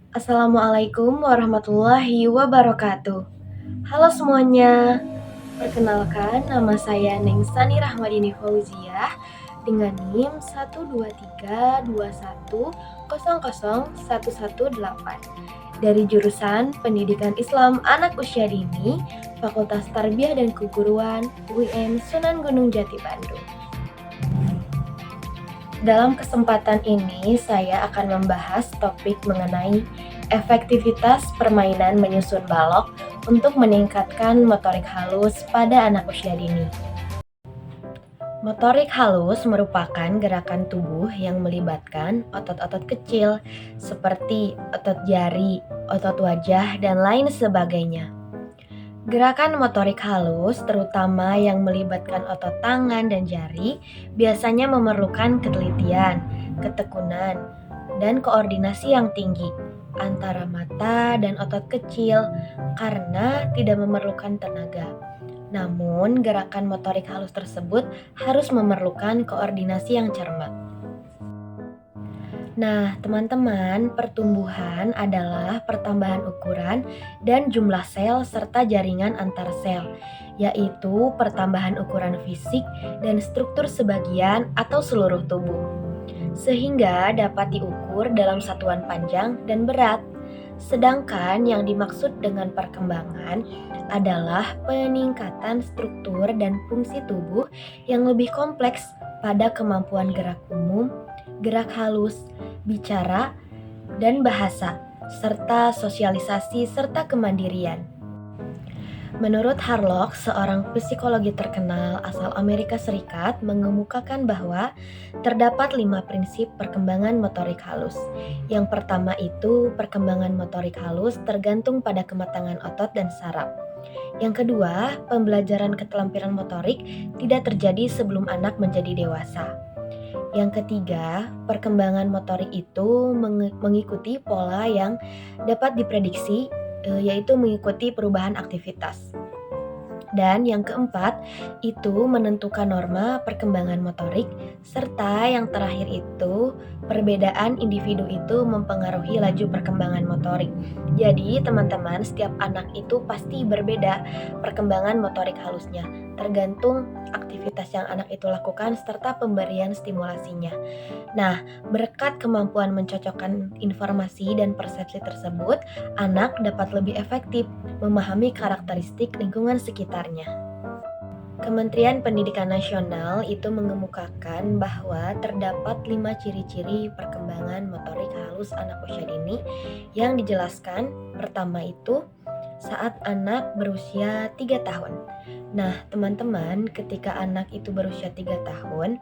Assalamualaikum warahmatullahi wabarakatuh. Halo semuanya, perkenalkan nama saya Nengsani Rahmadini Fauziah dengan NIM 12321001118 dari jurusan Pendidikan Islam Anak Usia Dini, Fakultas Tarbiyah dan Keguruan UIN Sunan Gunung Jati Bandung. Dalam kesempatan ini, saya akan membahas topik mengenai efektivitas permainan menyusun balok untuk meningkatkan motorik halus pada anak usia dini. Motorik halus merupakan gerakan tubuh yang melibatkan otot-otot kecil seperti otot jari, otot wajah, dan lain sebagainya. Gerakan motorik halus, terutama yang melibatkan otot tangan dan jari, biasanya memerlukan ketelitian, ketekunan, dan koordinasi yang tinggi antara mata dan otot kecil karena tidak memerlukan tenaga. Namun, gerakan motorik halus tersebut harus memerlukan koordinasi yang cermat. Nah, teman-teman, pertumbuhan adalah pertambahan ukuran dan jumlah sel serta jaringan antar sel, yaitu pertambahan ukuran fisik dan struktur sebagian atau seluruh tubuh, sehingga dapat diukur dalam satuan panjang dan berat. Sedangkan yang dimaksud dengan perkembangan adalah peningkatan struktur dan fungsi tubuh yang lebih kompleks pada kemampuan gerak umum, gerak halus, bicara, dan bahasa, serta sosialisasi serta kemandirian. Menurut Harlock, seorang psikologi terkenal asal Amerika Serikat mengemukakan bahwa terdapat 5 prinsip perkembangan motorik halus. Yang pertama itu, perkembangan motorik halus tergantung pada kematangan otot dan saraf. Yang kedua, pembelajaran keterampilan motorik tidak terjadi sebelum anak menjadi dewasa. Yang ketiga, perkembangan motorik itu mengikuti pola yang dapat diprediksi, yaitu mengikuti perubahan aktivitas. Dan yang keempat, itu menentukan norma perkembangan motorik, serta yang terakhir itu, perbedaan individu itu mempengaruhi laju perkembangan motorik. Jadi, teman-teman, setiap anak itu pasti berbeda perkembangan motorik halusnya, tergantung aktivitas yang anak itu lakukan serta pemberian stimulasinya. Nah, berkat kemampuan mencocokkan informasi dan persepsi tersebut, anak dapat lebih efektif memahami karakteristik lingkungan sekitarnya. Kementerian Pendidikan Nasional itu mengemukakan bahwa terdapat 5 ciri-ciri perkembangan motorik halus anak usia dini yang dijelaskan. Pertama itu saat anak berusia 3 tahun. Nah, teman-teman, ketika anak itu berusia 3 tahun,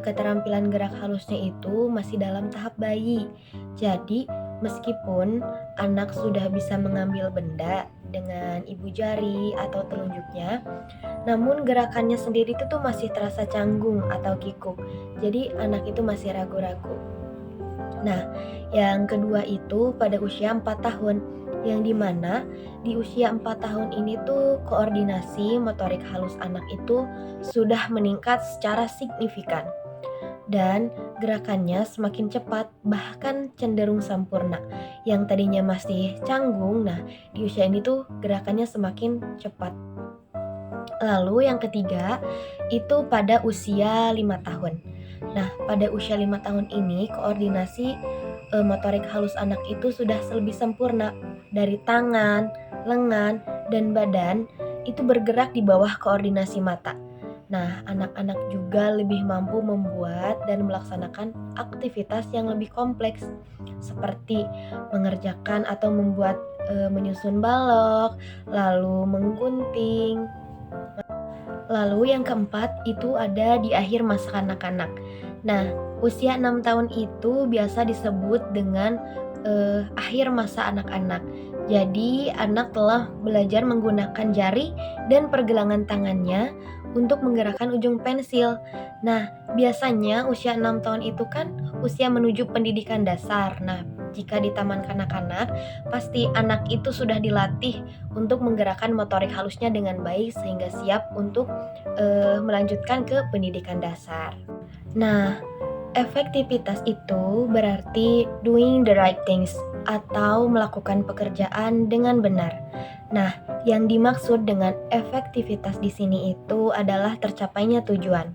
keterampilan gerak halusnya itu masih dalam tahap bayi. Jadi, meskipun anak sudah bisa mengambil benda dengan ibu jari atau telunjuknya, namun gerakannya sendiri itu tuh masih terasa canggung atau kikuk. Jadi, anak itu masih ragu-ragu. Nah, yang kedua itu pada usia 4 tahun, yang dimana di usia 4 tahun ini tuh koordinasi motorik halus anak itu sudah meningkat secara signifikan dan gerakannya semakin cepat, bahkan cenderung sempurna. Yang tadinya masih canggung, nah di usia ini tuh gerakannya semakin cepat. Lalu yang ketiga itu pada usia 5 tahun. Nah, pada usia 5 tahun ini koordinasi motorik halus anak itu sudah lebih sempurna dari tangan, lengan, dan badan itu bergerak di bawah koordinasi mata. Nah, anak-anak juga lebih mampu membuat dan melaksanakan aktivitas yang lebih kompleks seperti mengerjakan atau membuat menyusun balok, lalu menggunting. Lalu yang keempat itu ada di akhir masa kanak-kanak. Nah, usia 6 tahun itu biasa disebut dengan akhir masa anak-anak. Jadi, anak telah belajar menggunakan jari dan pergelangan tangannya untuk menggerakkan ujung pensil. Nah, biasanya usia 6 tahun itu kan usia menuju pendidikan dasar. Nah, jika di taman kanak-kanak, pasti anak itu sudah dilatih untuk menggerakkan motorik halusnya dengan baik sehingga siap untuk melanjutkan ke pendidikan dasar. Nah, efektivitas itu berarti doing the right things, atau melakukan pekerjaan dengan benar. Nah, yang dimaksud dengan efektivitas di sini itu adalah tercapainya tujuan.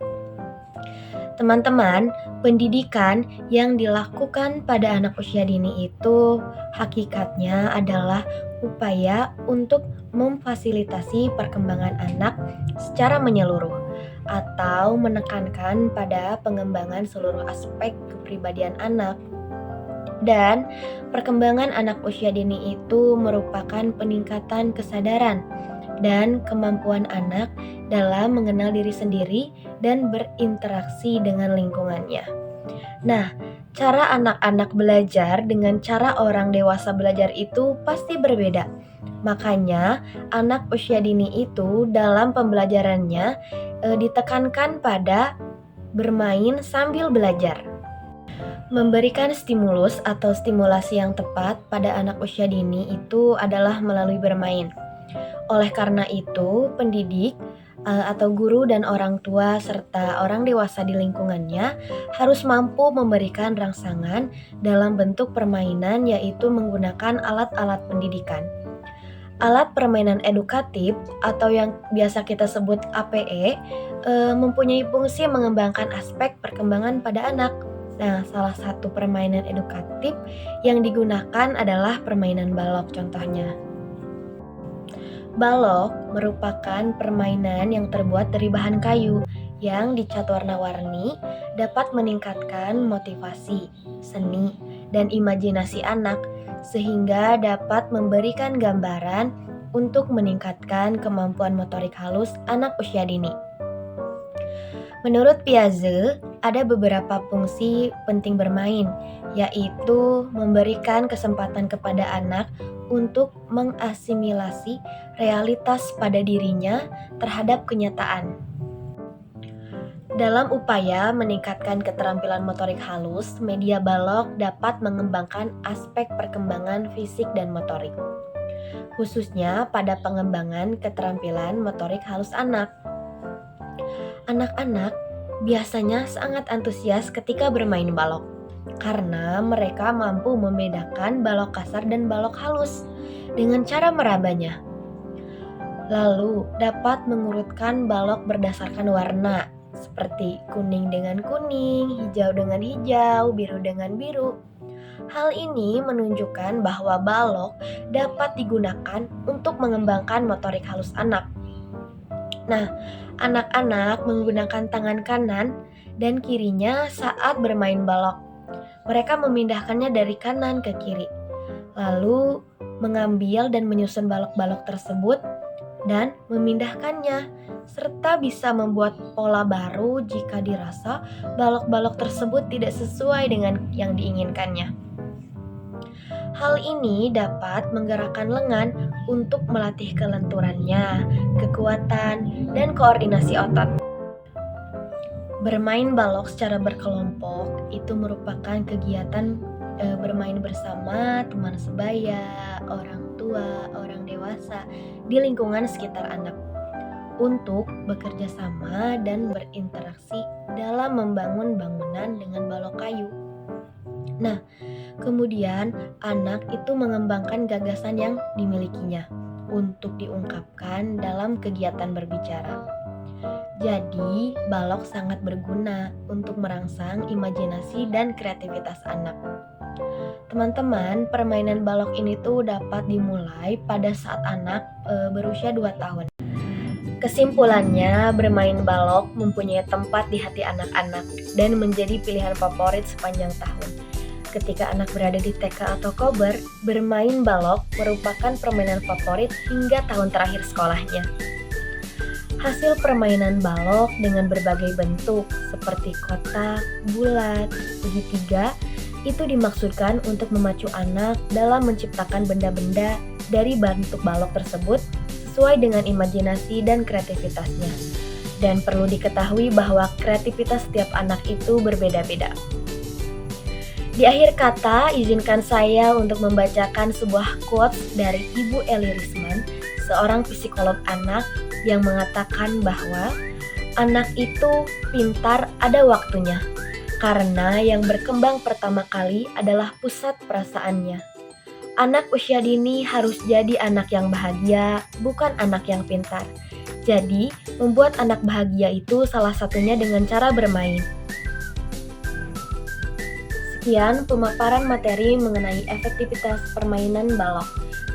Teman-teman, pendidikan yang dilakukan pada anak usia dini itu hakikatnya adalah upaya untuk memfasilitasi perkembangan anak secara menyeluruh atau menekankan pada pengembangan seluruh aspek kepribadian anak. Dan perkembangan anak usia dini itu merupakan peningkatan kesadaran dan kemampuan anak dalam mengenal diri sendiri dan berinteraksi dengan lingkungannya. Nah, cara anak-anak belajar dengan cara orang dewasa belajar itu pasti berbeda. Makanya, anak usia dini itu dalam pembelajarannya ditekankan pada bermain sambil belajar. Memberikan stimulus atau stimulasi yang tepat pada anak usia dini itu adalah melalui bermain. Oleh karena itu, pendidik atau guru dan orang tua serta orang dewasa di lingkungannya harus mampu memberikan rangsangan dalam bentuk permainan, yaitu menggunakan alat-alat pendidikan. Alat permainan edukatif atau yang biasa kita sebut APE mempunyai fungsi mengembangkan aspek perkembangan pada anak. Nah, salah satu permainan edukatif yang digunakan adalah permainan balok contohnya. Balok merupakan permainan yang terbuat dari bahan kayu yang dicat warna-warni, dapat meningkatkan motivasi, seni, dan imajinasi anak sehingga dapat memberikan gambaran untuk meningkatkan kemampuan motorik halus anak usia dini. Menurut Piaget, ada beberapa fungsi penting bermain, yaitu memberikan kesempatan kepada anak untuk mengasimilasi realitas pada dirinya terhadap kenyataan. Dalam upaya meningkatkan keterampilan motorik halus, media balok dapat mengembangkan aspek perkembangan fisik dan motorik, khususnya pada pengembangan keterampilan motorik halus anak. Anak-anak biasanya sangat antusias ketika bermain balok, karena mereka mampu membedakan balok kasar dan balok halus dengan cara merabanya. Lalu dapat mengurutkan balok berdasarkan warna, seperti kuning dengan kuning, hijau dengan hijau, biru dengan biru. Hal ini menunjukkan bahwa balok dapat digunakan untuk mengembangkan motorik halus anak. Nah, anak-anak menggunakan tangan kanan dan kirinya saat bermain balok. Mereka memindahkannya dari kanan ke kiri, lalu mengambil dan menyusun balok-balok tersebut dan memindahkannya, serta bisa membuat pola baru jika dirasa balok-balok tersebut tidak sesuai dengan yang diinginkannya. Hal ini dapat menggerakkan lengan untuk melatih kelenturannya, kekuatan, dan koordinasi otot. Bermain balok secara berkelompok itu merupakan kegiatan bermain bersama teman sebaya, orang tua, orang dewasa di lingkungan sekitar anak untuk bekerja sama dan berinteraksi dalam membangun bangunan dengan balok kayu. Nah, kemudian anak itu mengembangkan gagasan yang dimilikinya untuk diungkapkan dalam kegiatan berbicara. Jadi, balok sangat berguna untuk merangsang imajinasi dan kreativitas anak. Teman-teman, permainan balok ini tuh dapat dimulai pada saat anak berusia 2 tahun. Kesimpulannya, bermain balok mempunyai tempat di hati anak-anak dan menjadi pilihan favorit sepanjang tahun. Ketika anak berada di TK atau kober, bermain balok merupakan permainan favorit hingga tahun terakhir sekolahnya. Hasil permainan balok dengan berbagai bentuk seperti kotak, bulat, segitiga, itu dimaksudkan untuk memacu anak dalam menciptakan benda-benda dari bentuk balok tersebut sesuai dengan imajinasi dan kreativitasnya. Dan perlu diketahui bahwa kreativitas setiap anak itu berbeda-beda. Di akhir kata, izinkan saya untuk membacakan sebuah quotes dari Ibu Eli Risman, seorang psikolog anak yang mengatakan bahwa anak itu pintar ada waktunya, karena yang berkembang pertama kali adalah pusat perasaannya. Anak usia dini harus jadi anak yang bahagia, bukan anak yang pintar. Jadi, membuat anak bahagia itu salah satunya dengan cara bermain. Sekian pemaparan materi mengenai efektivitas permainan balok.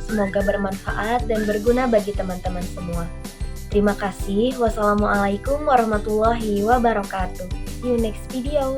Semoga bermanfaat dan berguna bagi teman-teman semua. Terima kasih. Wassalamualaikum warahmatullahi wabarakatuh. See you next video.